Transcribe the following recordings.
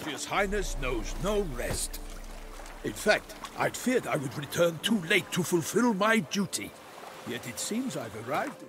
His Highness knows no rest. In fact, I'd feared I would return too late to fulfill my duty. Yet it seems I've arrived.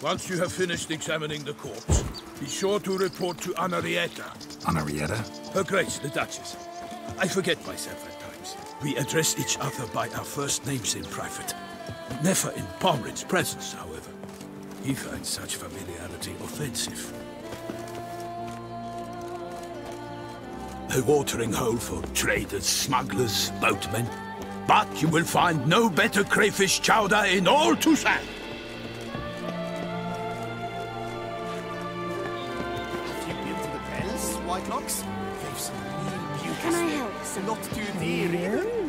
Once you have finished examining the corpse, be sure to report to Anarietta. Anarietta? Her Grace, the Duchess. I forget myself at times. We address each other by our first names in private. Never in Pomrin's presence, however. He finds such familiarity offensive. A watering hole for traders, smugglers, boatmen. But you will find no better crayfish chowder in all Toussaint. Whitelocks? They've some real beauty. Can I help? Some Not too dear.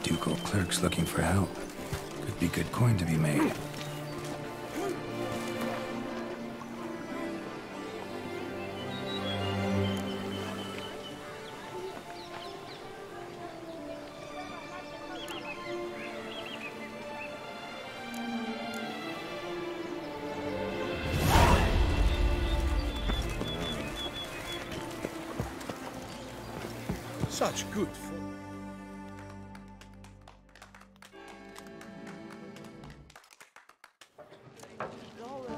Ducal clerks looking for help. Could be good coin to be made. Such good fun.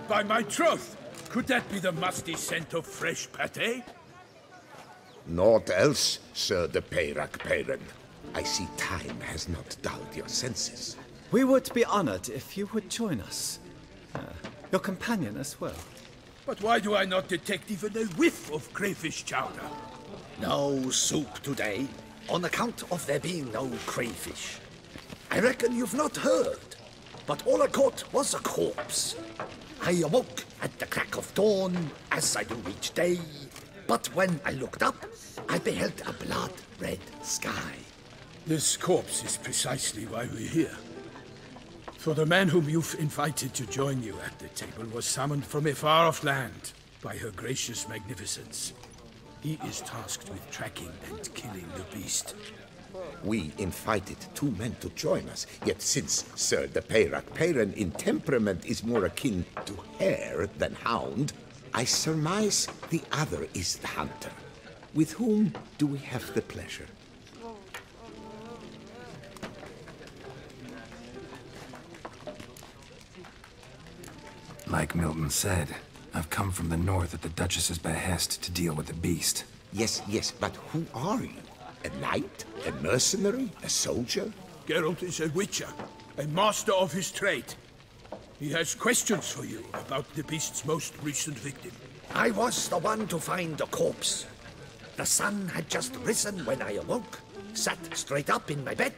By my troth, could that be the musty scent of fresh pâté? Naught else, Sir de Peyrac Peyran. I see time has not dulled your senses. We would be honored if you would join us. Your companion as well. But why do I not detect even a whiff of crayfish chowder? No soup today, on account of there being no crayfish. I reckon you've not heard, but all I caught was a corpse. I awoke at the crack of dawn, as I do each day, but when I looked up, I beheld a blood-red sky. This corpse is precisely why we're here. For the man whom you've invited to join you at the table was summoned from a far-off land, by her gracious magnificence. He is tasked with tracking and killing the beast. We invited 2 men to join us, yet since Sir the Peyrac Peyren in temperament is more akin to hare than hound, I surmise the other is the hunter. With whom do we have the pleasure? Like Milton said, I've come from the north at the Duchess's behest to deal with the beast. Yes, but who are you? A knight? A mercenary? A soldier? Geralt is a witcher, a master of his trade. He has questions for you about the beast's most recent victim. I was the one to find the corpse. The sun had just risen when I awoke, sat straight up in my bed,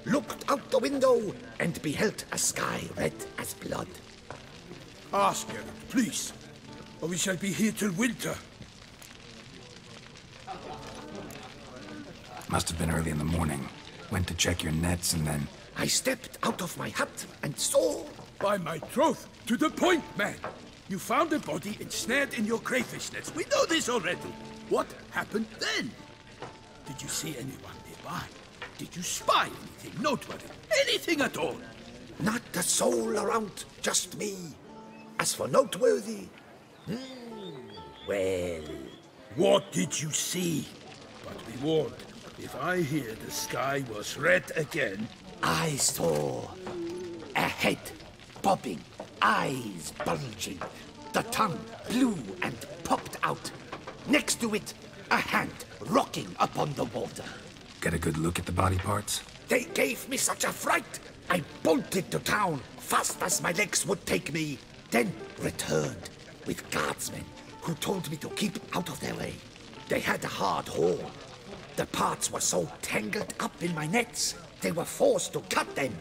looked out the window, and beheld a sky red as blood. Ask, Geralt, please, or we shall be here till winter. Must have been early in the morning. Went to check your nets and then... I stepped out of my hut and saw... By my troth, to the point, man! You found a body ensnared in your crayfish nets. We know this already. What happened then? Did you see anyone nearby? Did you spy anything noteworthy? Anything at all? Not a soul around, just me. As for noteworthy... well... What did you see? But be warned, if I hear the sky was red again... I saw a head bobbing, eyes bulging, the tongue blue and popped out. Next to it, a hand rocking upon the water. Get a good look at the body parts? They gave me such a fright. I bolted to town fast as my legs would take me, then returned with guardsmen who told me to keep out of their way. They had a hard haul. The parts were so tangled up in my nets, they were forced to cut them.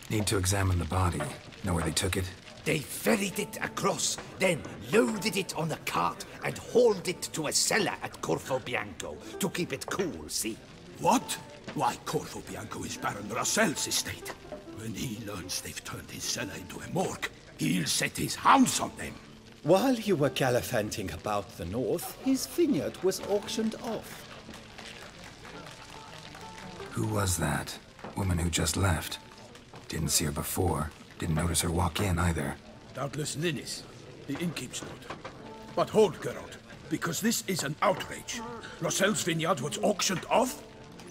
Need to examine the body. Know where they took it? They ferried it across, then loaded it on a cart and hauled it to a cellar at Corvo Bianco to keep it cool, see? What? Why, Corvo Bianco is Baron Russell's estate. When he learns they've turned his cellar into a morgue, he'll set his hounds on them. While you were gallivanting about the north, his vineyard was auctioned off. Who was that? Woman who just left. Didn't see her before. Didn't notice her walk in either. Doubtless Ninnis, the innkeep's daughter. But hold, Geralt, because this is an outrage. Russell's vineyard was auctioned off?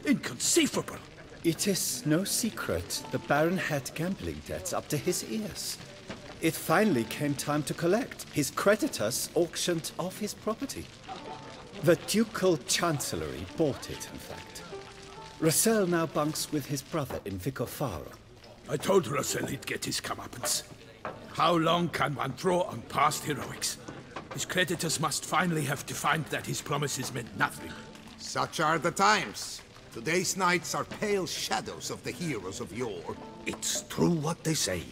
Inconceivable! It is no secret the Baron had gambling debts up to his ears. It finally came time to collect. His creditors auctioned off his property. The Ducal Chancellery bought it, in fact. Russell now bunks with his brother in Vicofaro. I told Russell he'd get his comeuppance. How long can one draw on past heroics? His creditors must finally have defined that his promises meant nothing. Such are the times. Today's knights are pale shadows of the heroes of yore. It's true what they say.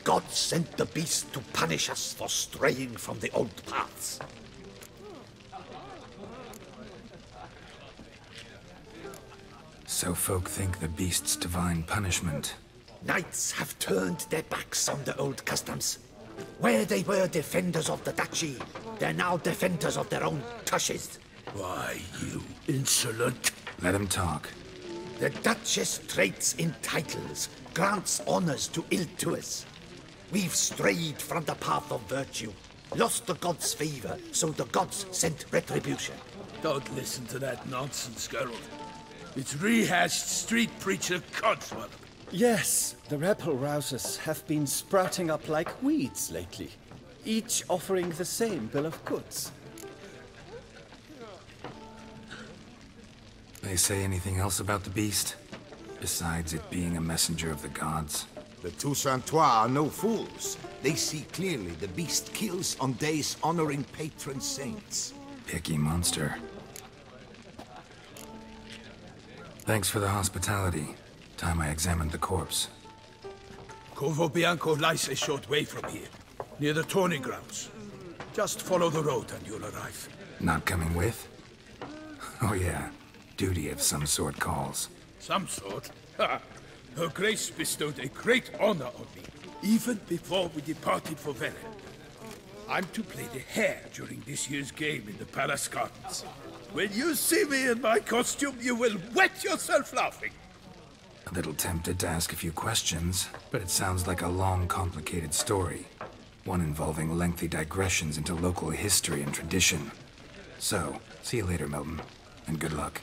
God sent the beast to punish us for straying from the old paths. So folk think the beast's divine punishment. Knights have turned their backs on the old customs. Where they were defenders of the duchy, they're now defenders of their own tushes. Why, you insolent... Let him talk. The Duchess trades in titles, grants honors to ill-doers. We've strayed from the path of virtue, lost the gods' favor, so the gods sent retribution. Don't listen to that nonsense, Geralt. It's rehashed street preacher codswallop. Yes, the rebel-rousers have been sprouting up like weeds lately, each offering the same bill of goods. They say anything else about the beast? Besides it being a messenger of the gods? The Toussaintois are no fools. They see clearly the beast kills on days honoring patron saints. Picky monster. Thanks for the hospitality. Time I examined the corpse. Corvo Bianco lies a short way from here, near the tourney grounds. Just follow the road and you'll arrive. Not coming with? Oh yeah, duty of some sort calls. Some sort? Ha! Her Grace bestowed a great honor on me. even before we departed for Velen. I'm to play the hare during this year's game in the Palace Gardens. When you see me in my costume, you will wet yourself laughing. A little tempted to ask a few questions, but it sounds like a long, complicated story. One involving lengthy digressions into local history and tradition. So, see you later, Milton, and good luck.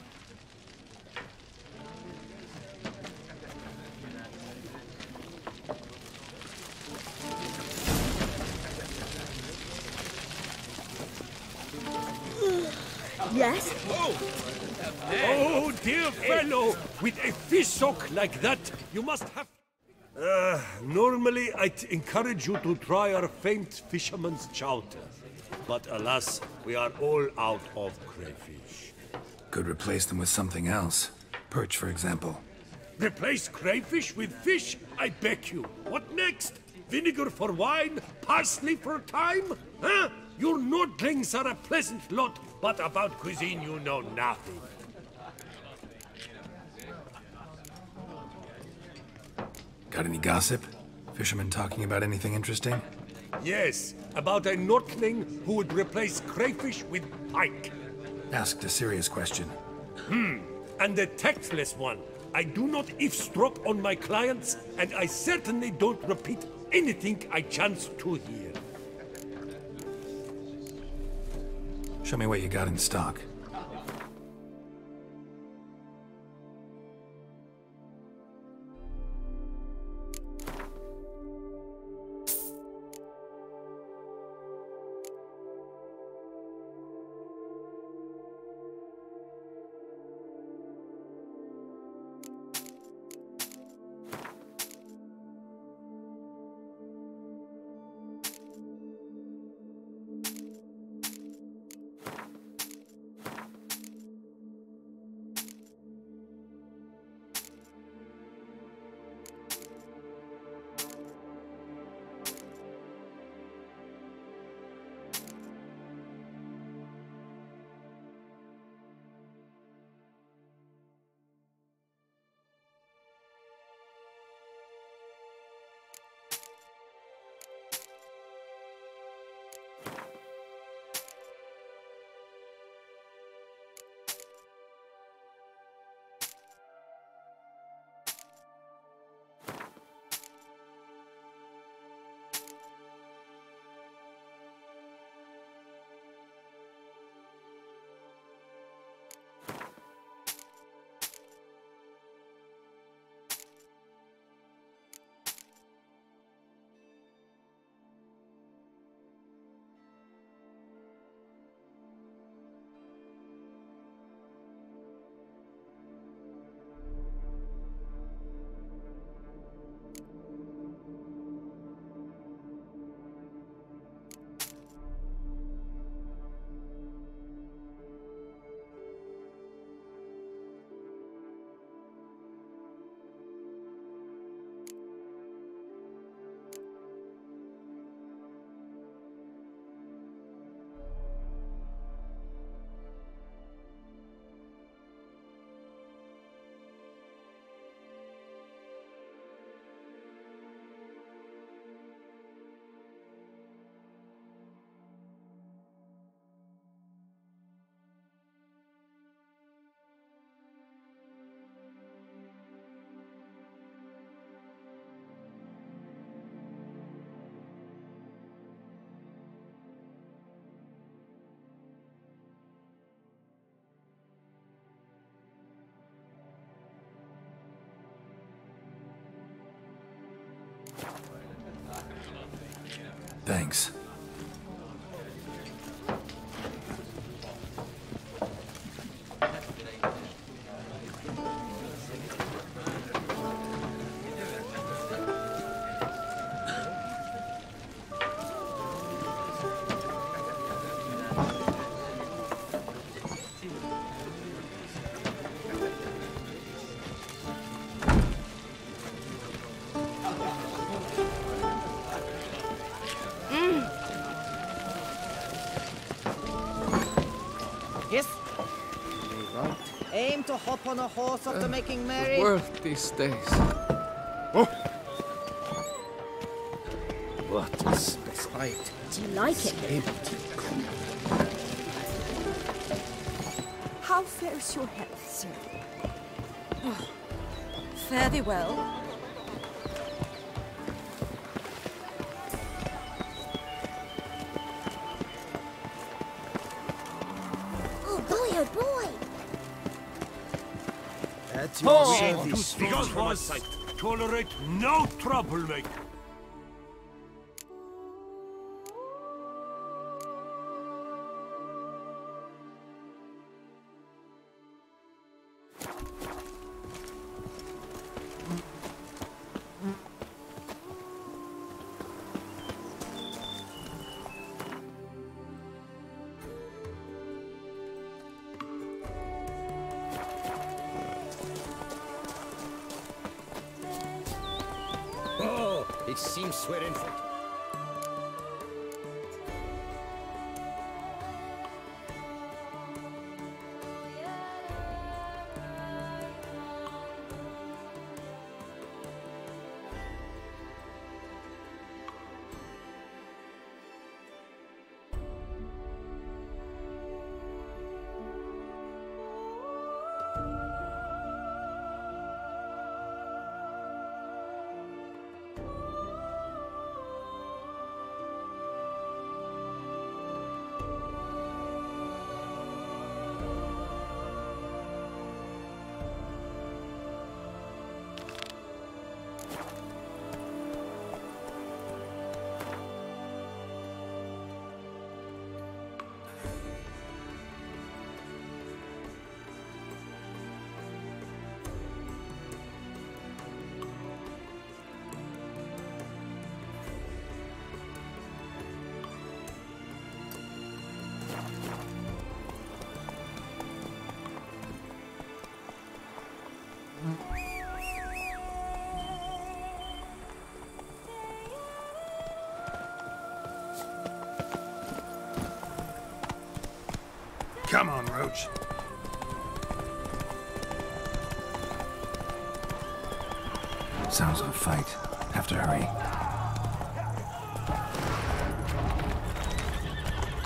Yes? Oh, dear fellow! With a fish hook like that, you must have... Normally I'd encourage you to try our famed fisherman's chowder. But alas, we are all out of crayfish. Could replace them with something else. Perch, for example. Replace crayfish with fish? I beg you. What next? Vinegar for wine? Parsley for thyme? Huh? Your Nordlings are a pleasant lot, but about cuisine you know nothing. Got any gossip? Fishermen talking about anything interesting? Yes, about a Nordling who would replace crayfish with pike. Asked a serious question. And a tactless one. I do not eavesdrop on my clients, and I certainly don't repeat anything I chance to hear. Show me what you got in stock. Thanks. Yes? Aim to hop on a horse after making merry. Worth these days. What a specimen. Do you like it? Empty. How fares your health, sir? Oh, fare thee well. Oh boy, oh boy! At your service. Because was tolerate no troublemaker. Oh, it seems we're in for... Come on, Roach. Sounds like a fight. Have to hurry.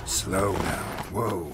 Slow now. Whoa.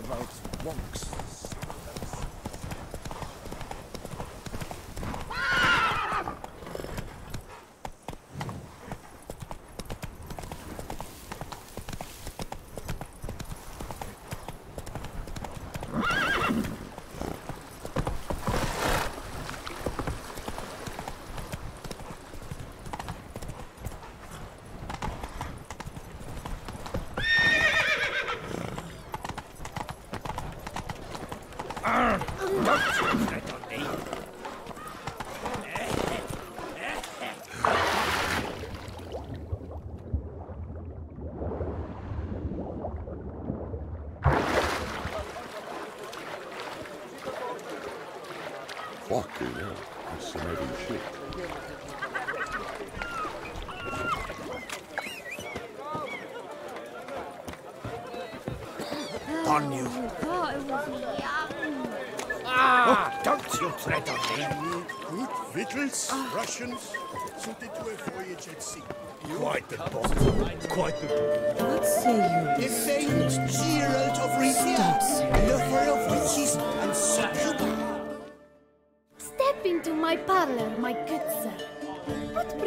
About wonks. Fucking hell, fascinating shit. On you. Ah, don't you tread on me. Good victuals, rations, suited to a voyage at sea. Quite the boss. Quite the boss. What say you? The famed Gerald of Rivia, lover of witches and succubi.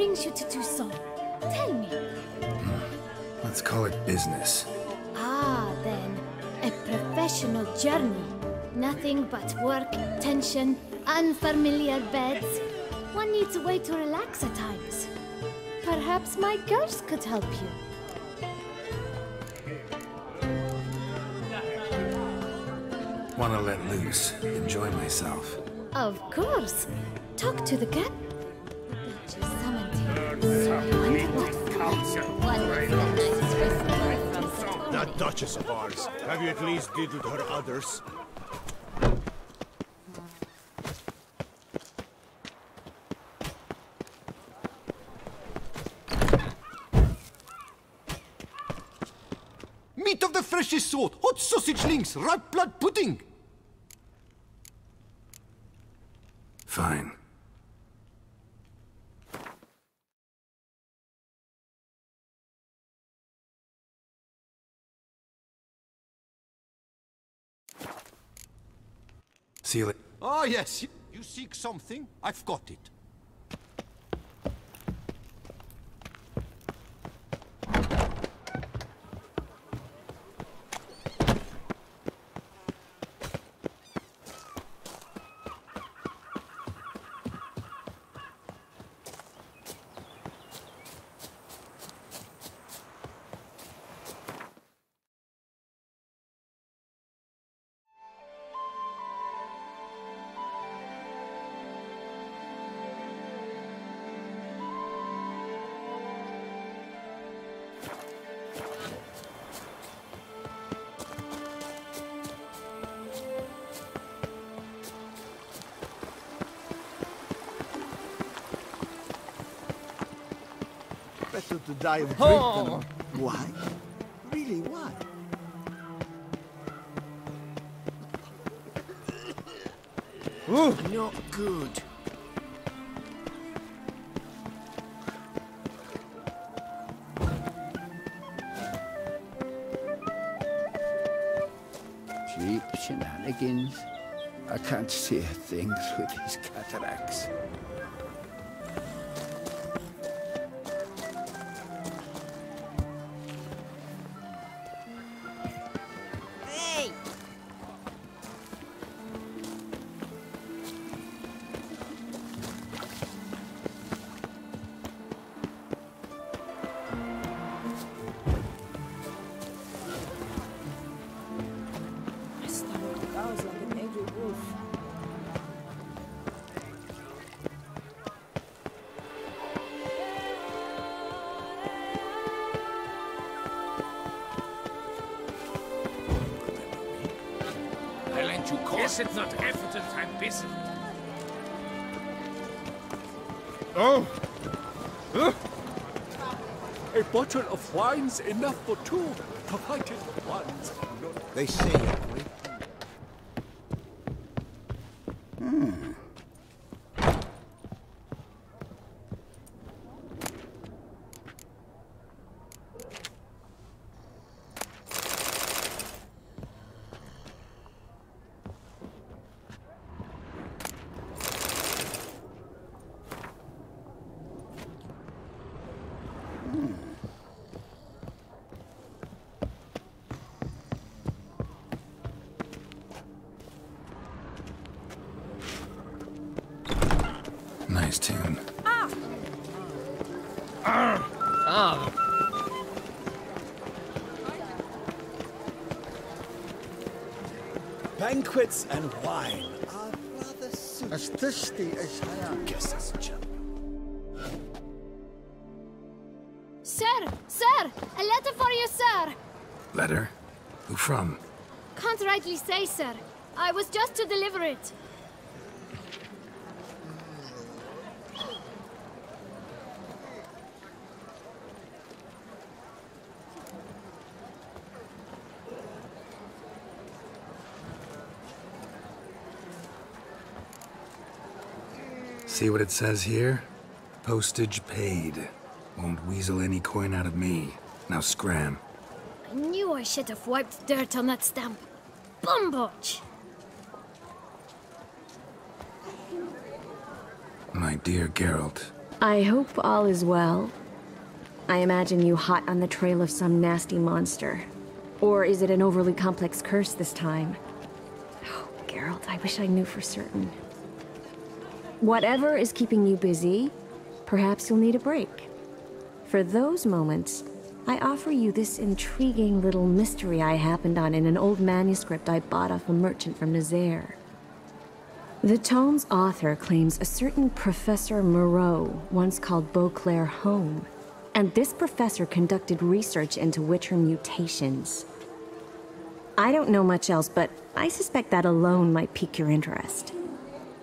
brings you to Toussaint? Tell me. Let's call it business. Ah, then. A professional journey. Nothing but work, tension, unfamiliar beds. One needs a way to relax at times. Perhaps my girls could help you. Wanna let loose, enjoy myself. Of course. Talk to the cat. She summoned him. That Duchess of ours. Have you at least diddled her others? Meat of the freshest sort, hot sausage links, ripe blood pudding. Fine. Seal it. Ah, yes. You seek something? I've got it. Better to die of drink than... Why? Really, why? Not good. Cheap shenanigans. I can't see a thing through these cataracts. Yes, it's not effort, I'm busy. Oh! A bottle of wine's enough for two, provided one's not... They say Nice tune. Banquets and wine are rather soothing. As thirsty as I am. Guess that's a chap. Sir! Sir! A letter for you, sir! Letter? Who from? Can't rightly say, sir. I was just to deliver it. See what it says here? Postage paid. Won't weasel any coin out of me. Now scram. I knew I should have wiped dirt on that stamp. Bumbotch! My dear Geralt, I hope all is well. I imagine you hot on the trail of some nasty monster. Or is it an overly complex curse this time? Oh, Geralt, I wish I knew for certain. Whatever is keeping you busy, perhaps you'll need a break. For those moments, I offer you this intriguing little mystery I happened on in an old manuscript I bought off a merchant from Nazaire. The tome's author claims a certain Professor Moreau once called Beauclair home, and this professor conducted research into Witcher mutations. I don't know much else, but I suspect that alone might pique your interest.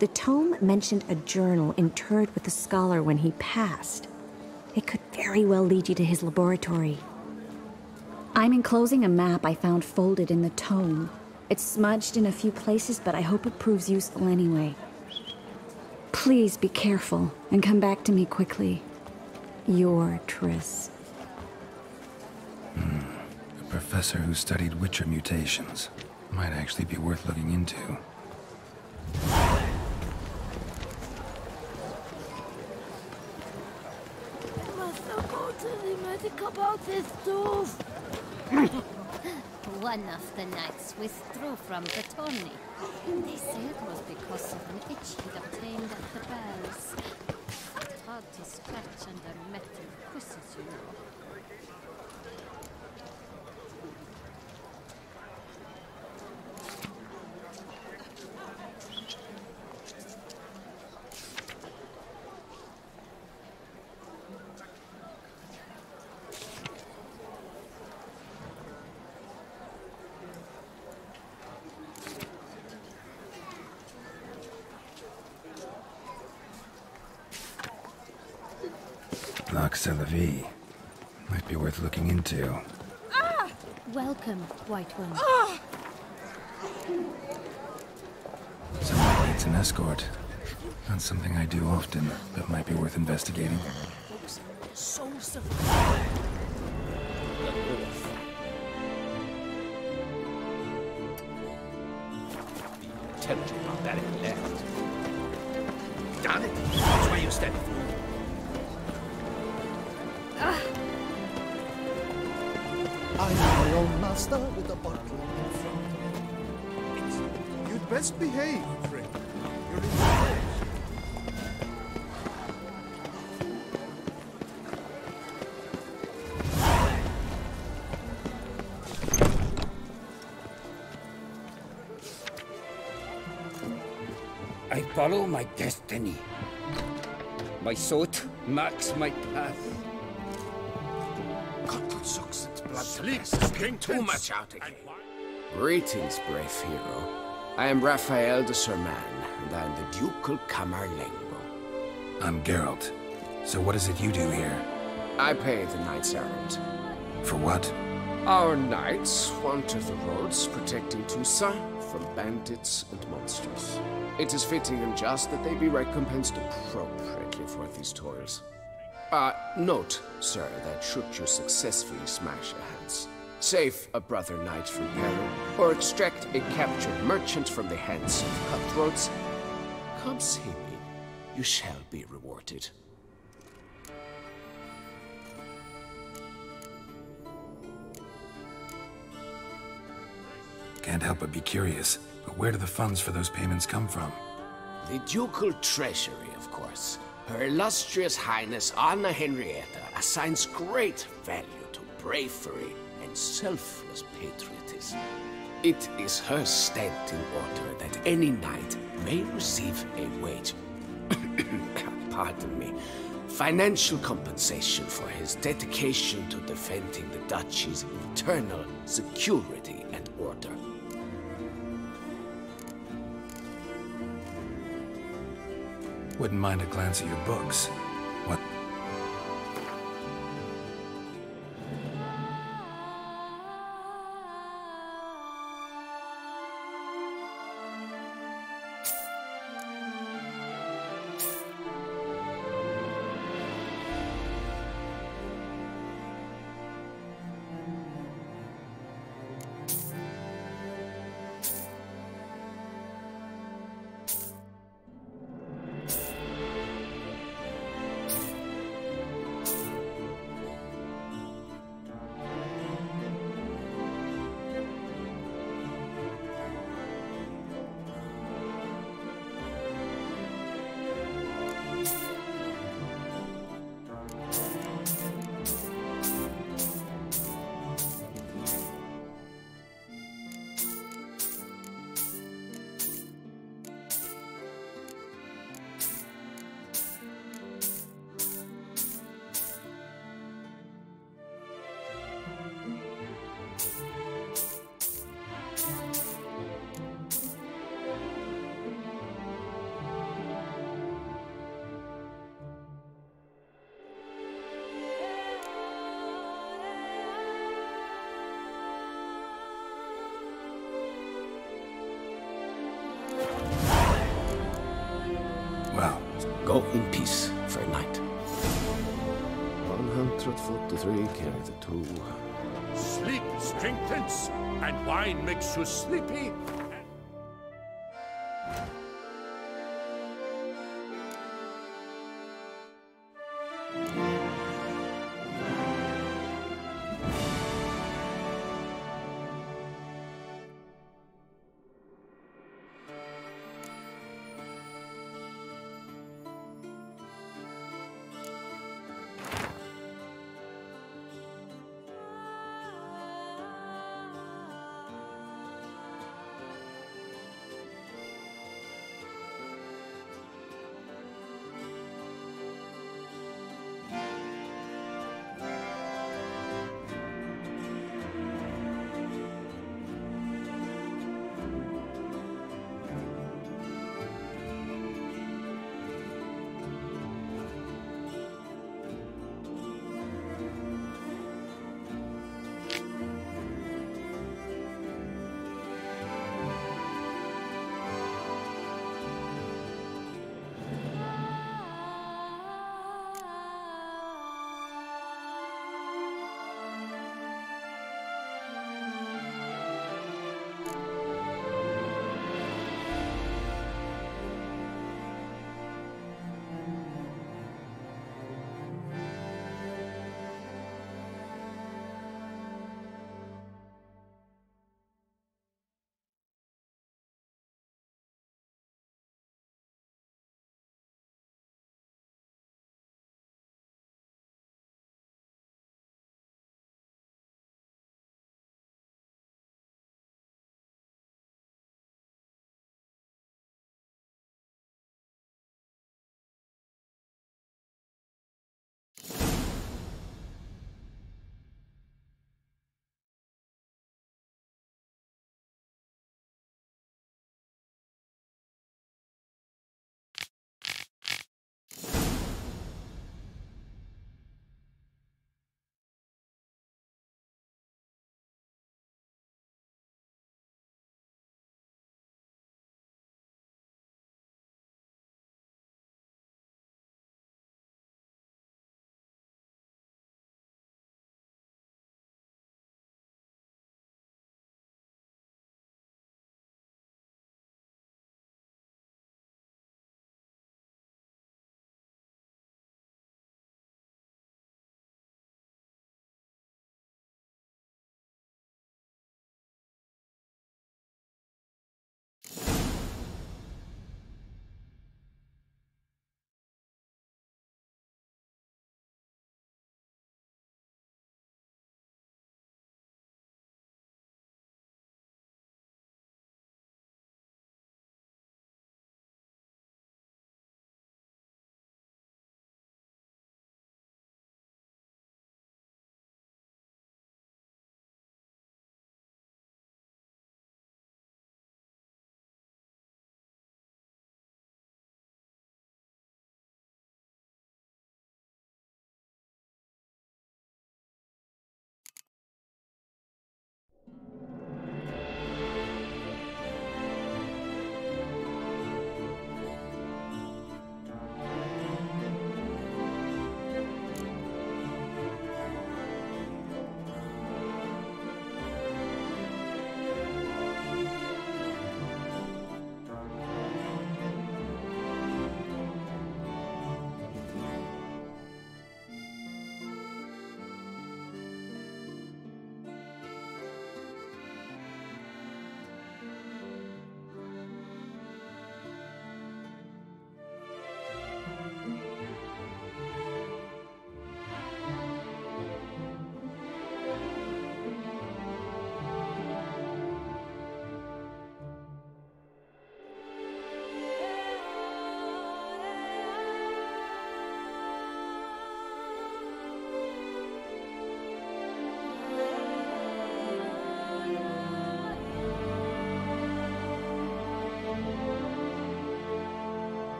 The tome mentioned a journal interred with the scholar when he passed. It could very well lead you to his laboratory. I'm enclosing a map I found folded in the tome. It's smudged in a few places, but I hope it proves useful anyway. Please be careful and come back to me quickly. Your Triss. A professor who studied Witcher mutations. Might actually be worth looking into. Must I go to the medic about this stuff? One of the knights withdrew from the tourney. They say it was because of an itch he'd obtained at the bells. It's hard to scratch under metal cushions, you know. Lac Selavie. Might be worth looking into. Ah! Welcome, White One. Ah! Someone needs an escort. Not something I do often, but might be worth investigating. So surprised. Intelligent barbaric left. Darn it! That's where you stand for. I'm my own master with a bottle in front. You'd best behave, friend. You're in the way. I follow my destiny. My sword marks my path. Sleep's getting too much out again. Greetings, brave hero. I am Raphael de Serman, and I am the Ducal Camarlengo. I'm Geralt. So what is it you do here? I pay the knights errand. For what? Our knights wander the roads, protecting Toussaint from bandits and monsters. It is fitting and just that they be recompensed appropriately for these toils. Note, sir, that should you successfully smash a hands, save a brother knight from peril, or extract a captured merchant from the hands of cutthroats, come see me. You shall be rewarded. Can't help but be curious, but where do the funds for those payments come from? The ducal treasury, of course. Her illustrious highness Anna Henrietta assigns great value to bravery and selfless patriotism. It is her standing order that any knight may receive a wage, pardon me, financial compensation for his dedication to defending the duchy's internal security and order. Wouldn't mind a glance at your books. What? Go in peace for a night. 143 carry the 2. Sleep strengthens, and wine makes you sleepy.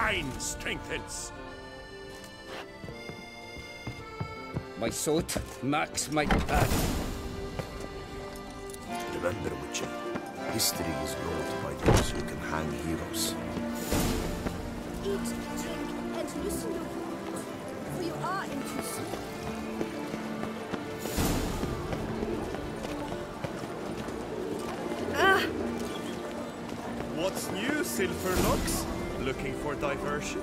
spine strengthens. My sword marks my path. Remember, Witcher, history is wrought by those who can hang heroes. Eat, drink, and loosen your wounds, for you are in too soon. What's new, Silverlocks? Looking for diversion?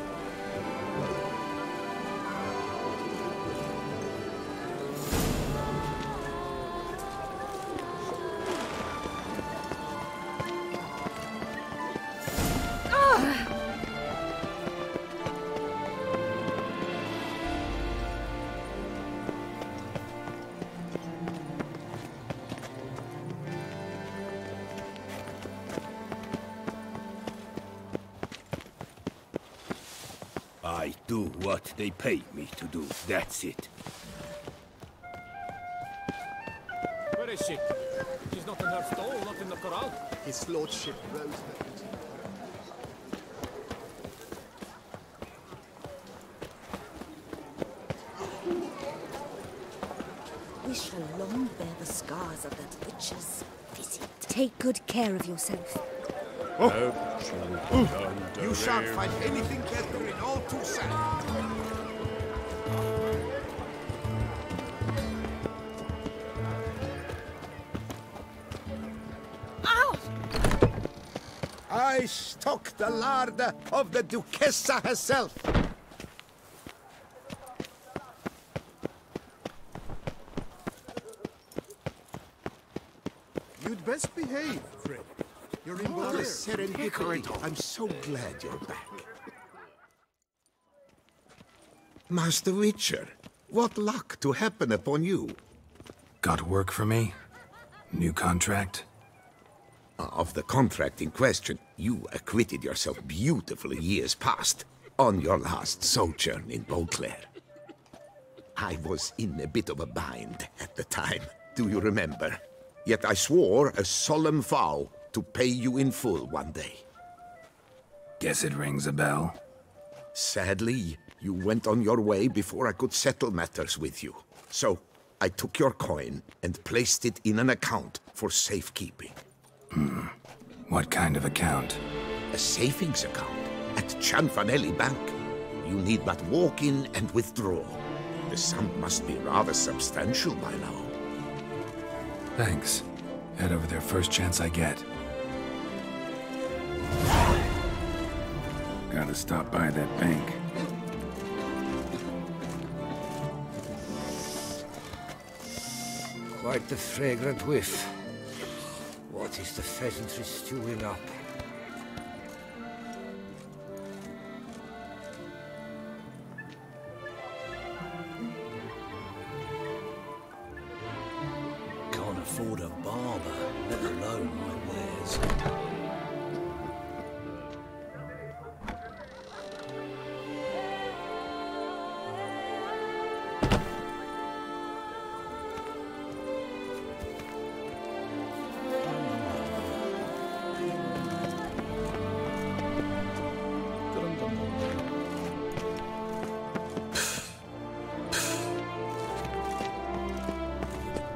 I do what they pay me to do, that's it. Where is she? She's not in her stall, not in the corral. His lordship Rosemond. We shall long bear the scars of that witch's visit. Take good care of yourself. You shan't find anything better in all Toussaint. I stock the larder of the Duchessa herself. You'd best behave, Fred. You're in What a good serendipity. I'm so glad you're back. Master Witcher, what luck to happen upon you. Got work for me? New contract? Of the contract in question, you acquitted yourself beautifully years past on your last sojourn in Beauclair. I was in a bit of a bind at the time, do you remember? Yet I swore a solemn vow to pay you in full one day. Guess it rings a bell. Sadly, you went on your way before I could settle matters with you. So, I took your coin and placed it in an account for safekeeping. What kind of account? A savings account at Cianfanelli Bank. You need but walk in and withdraw. The sum must be rather substantial by now. Thanks. Head over there first chance I get. Gotta stop by that bank. Quite the fragrant whiff. What is the pheasantry stewing up? Can't afford a barber, let alone my wares.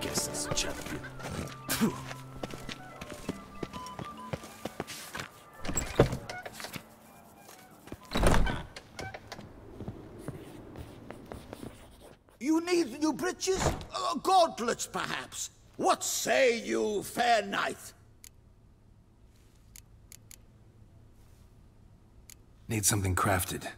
Guess that's a champion. You need new breeches? Gauntlets, perhaps? What say you, fair knight? Need something crafted.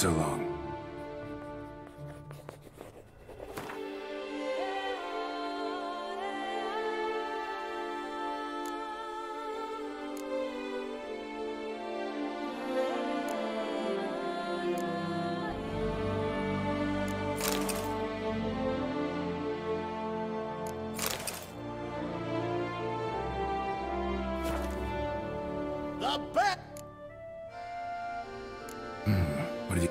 So long. The bet! What have you...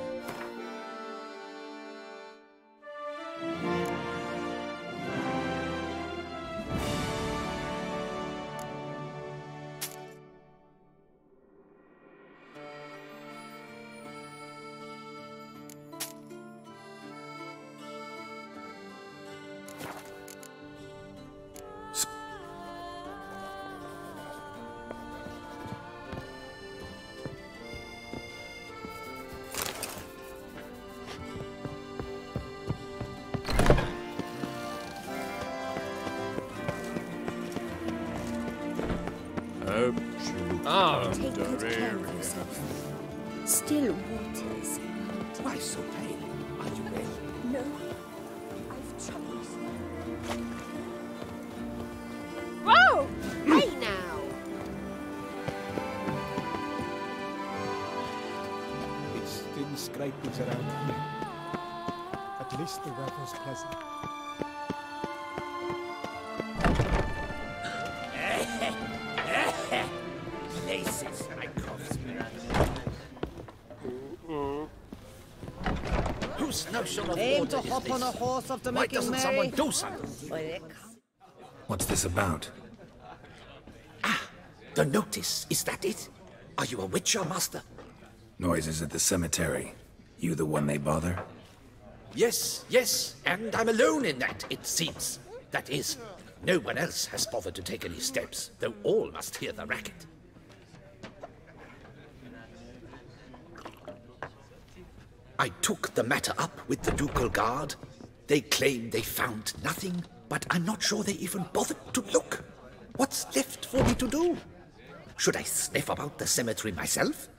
Take good care of yourself. Still waters. Why so pale? Are you well? No. I've troubles. Whoa! Hey now! It's thin scrapings around here. At least the weather's pleasant. Places, my craftsman. Whose notion of Aim order to is hop this? on a horse after Why making doesn't merry? someone do something? What's this about? The notice, is that it? Are you a witcher, master? Noises at the cemetery. You the one they bother? Yes, yes, and I'm alone in that, it seems. That is, no one else has bothered to take any steps, though all must hear the racket. I took the matter up with the ducal guard. They claim they found nothing, but I'm not sure they even bothered to look. What's left for me to do? Should I sniff about the cemetery myself?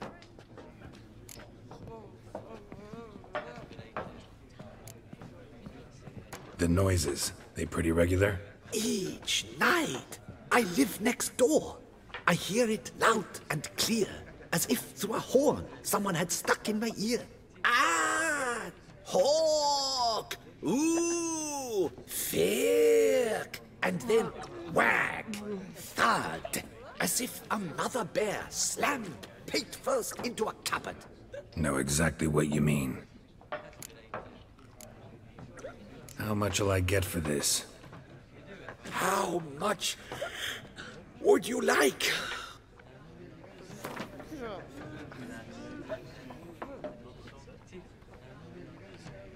The noises, they pretty regular? Each night. I live next door. I hear it loud and clear, as if through a horn someone had stuck in my ear. Ah! Hawk! Ooh! Firk! And then whack! Thud! As if another bear slammed pate first into a cupboard. Know exactly what you mean. How much'll I get for this? How much would you like?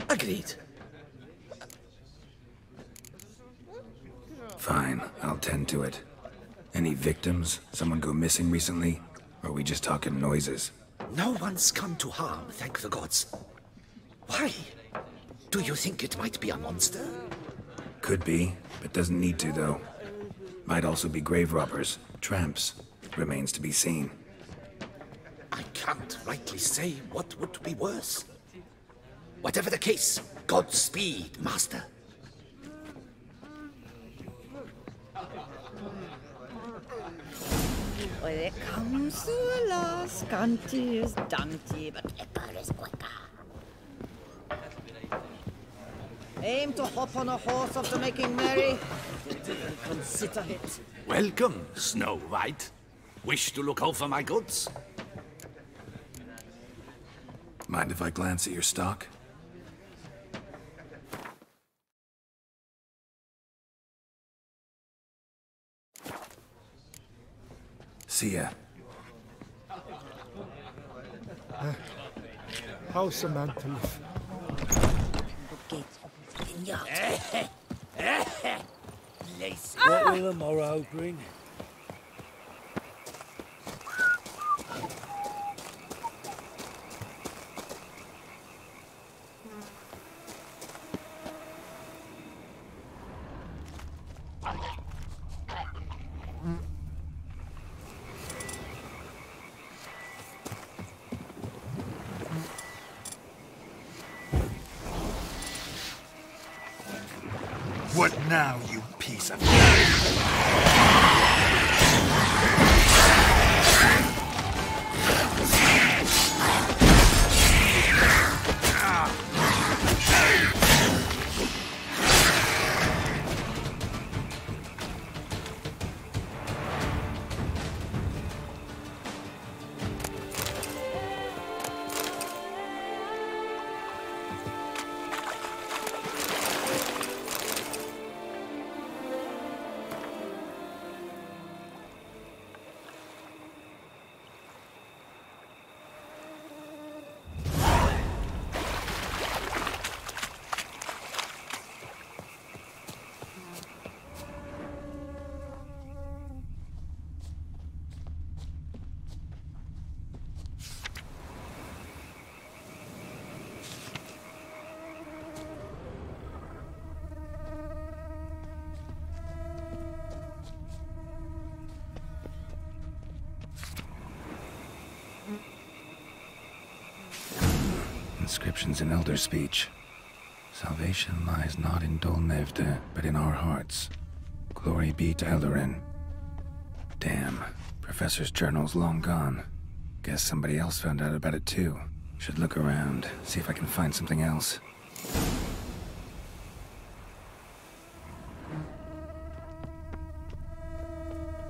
Agreed. Fine, I'll tend to it. Any victims? Someone go missing recently? Or are we just talking noises? No one's come to harm, thank the gods. Why? Do you think it might be a monster? Could be, but doesn't need to, though. Might also be grave robbers, tramps. Remains to be seen. I can't rightly say what would be worse. Whatever the case, Godspeed, master. Well, it comes to a last. Scanty is dainty, but liquor is quicker. Aim to hop on a horse after making merry. Didn't even consider it. Welcome, Snow White. Wish to look over my goods? Mind if I glance at your stock? See ya. How's the man to live? What will the morrow bring? What now, you piece of... Inscriptions in Elder speech. Salvation lies not in Dol Nevde, but in our hearts. Glory be to Eldarin. Damn, Professor's journal's long gone. Guess somebody else found out about it too. Should look around, see if I can find something else.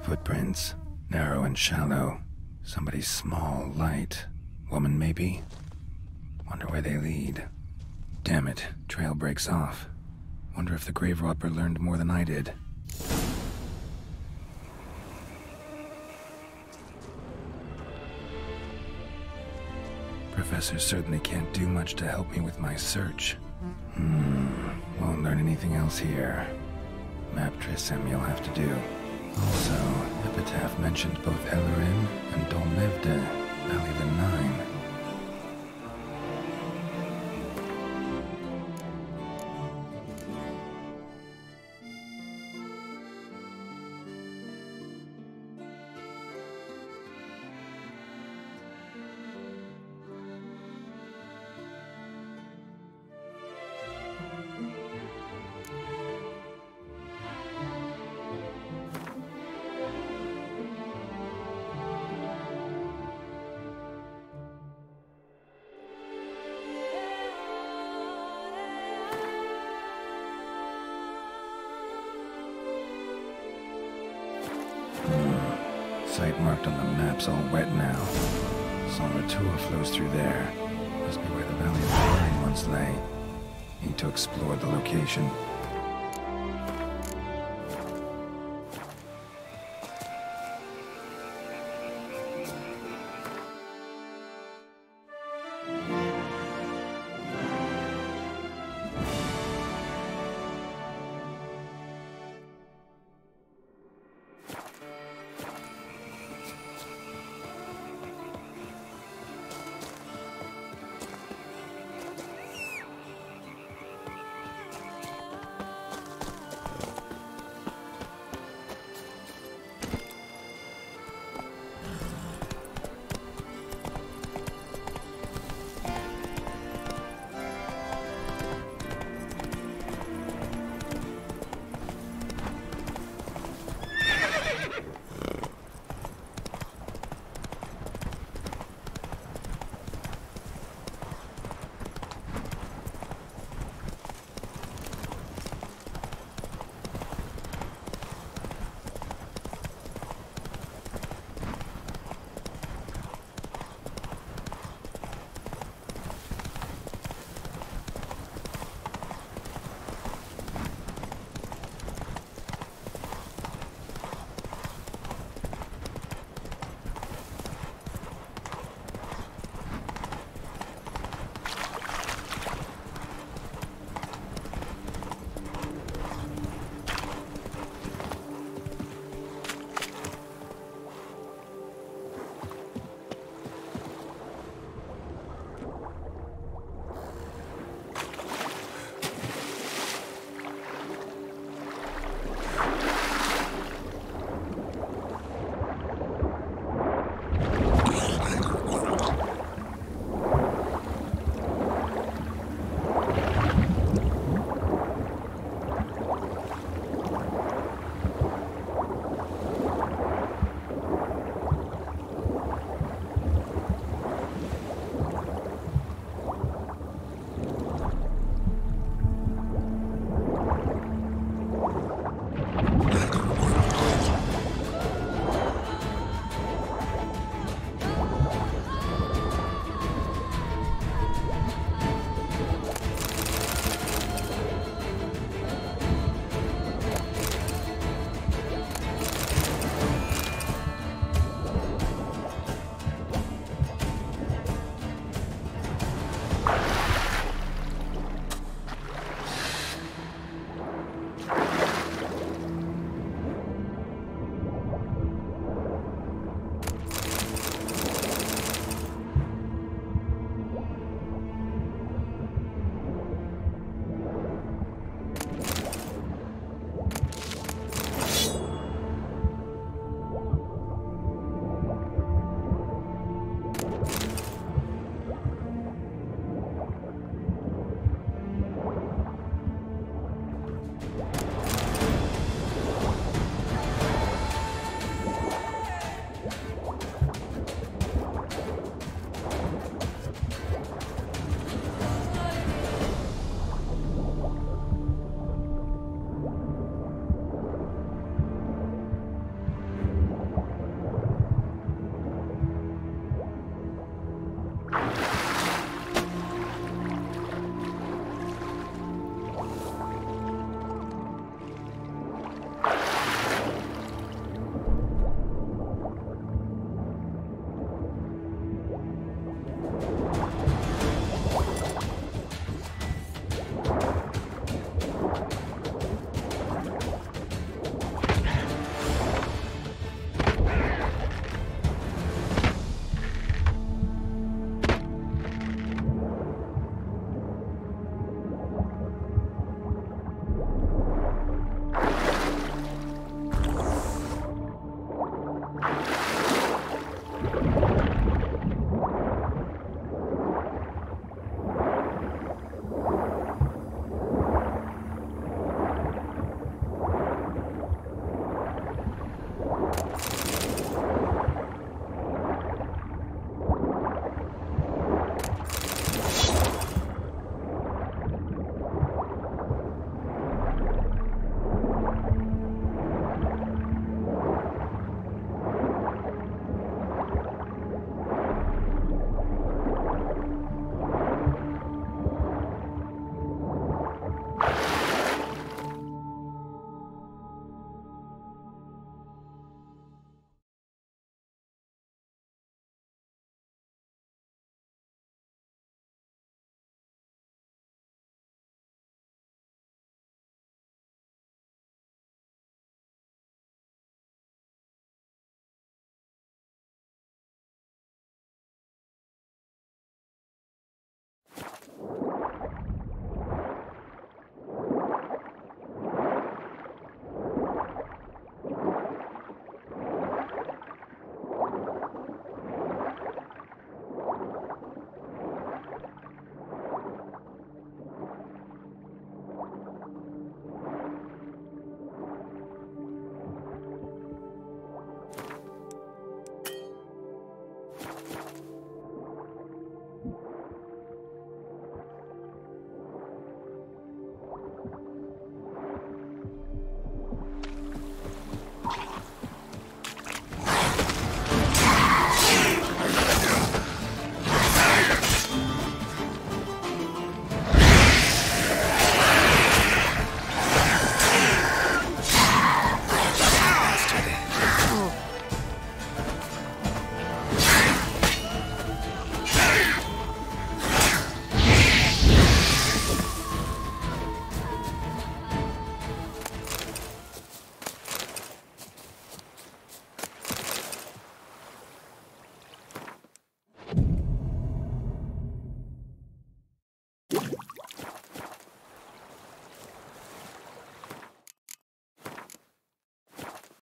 Footprints, narrow and shallow. Somebody's small, light. Woman, maybe? Wonder where they lead. Damn it, trail breaks off. Wonder if the grave robber learned more than I did. Professor certainly can't do much to help me with my search. Won't learn anything else here. Map Trisem you'll have to do. Also, Epitaph mentioned both Eldarin and Dol Nevde, Valley of the Nine. Site marked on the map's all wet now. Solratua flows through there. Must be where the Valley of the Nine once lay. Need to explore the location.